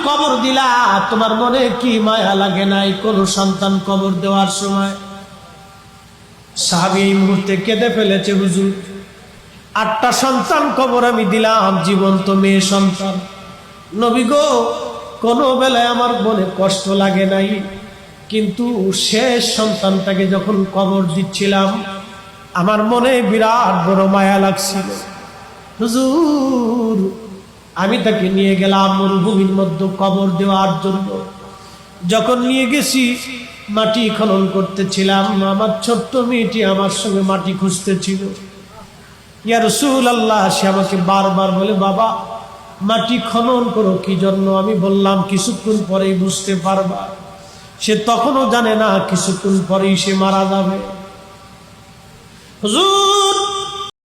কবর দিলা, তোমার মনে কি মায়া লাগে নাই কোন সন্তান কবর দেওয়ার সময়? সাহাবী এই মুহূর্তে কেঁদে ফেলেছে, হুজুর 8টা সন্তান কবর আমি দিলাম, জীবন্ত মেয়ে সন্তান। নবী গো, কোনো বেলায় আমার মনে কষ্ট লাগে নাই, কিন্তু শেষ সন্তানটাকে যখন কবর দিচ্ছিলাম আমার মনে বিরাট বড় মায়া লাগছিল। হুজুর, আমি তাকে নিয়ে গেলাম মরুভূমির মধ্যে কবর দেওয়ার জন্য। যখন নিয়ে গেছি মাটি খনন করতেছিলাম, আমার ছোট্ট মেয়েটি আমার সঙ্গে মাটি খুঁজতেছিল। ইয়া রাসূলুল্লাহ, সে আমাকে বারবার বলে, বাবা মাটি খনন করো কি জন্য? আমি বললাম কিছুক্ষণ পরেই বুঝতে পারবা। সে তখনও জানে না কিছুক্ষণ পরেই সে মারা যাবে। হুজুর